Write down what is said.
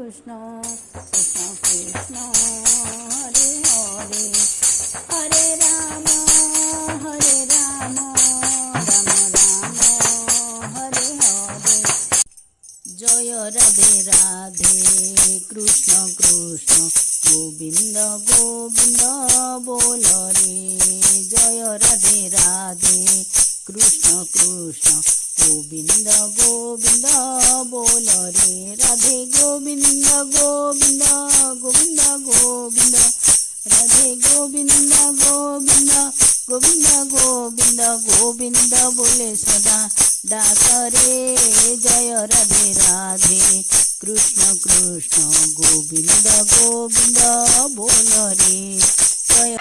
কৃষ্ণ কৃষ্ণ কৃষ্ণ হরে হরে হরে রাম রাম রাম হরে হরে। জয় রাধে রাধে কৃষ্ণ কৃষ্ণ গোবিন্দ গোবিন্দ বল রে। জয় রাধে রাধে কৃষ্ণ কৃষ্ণ গোবিন্দ গোবিন্দ বল রে। রাধে গোবিন্দ গোবিন্দ গোবিন্দ গোবিন্দ রাধে গোবিন্দ গোবিন্দ গোবিন্দ গোবিন্দ গোবিন্দ বলে সদা ডাক রে। জয় রাধে রাধে কৃষ্ণ কৃষ্ণ গোবিন্দ গোবিন্দ বল রে। জয়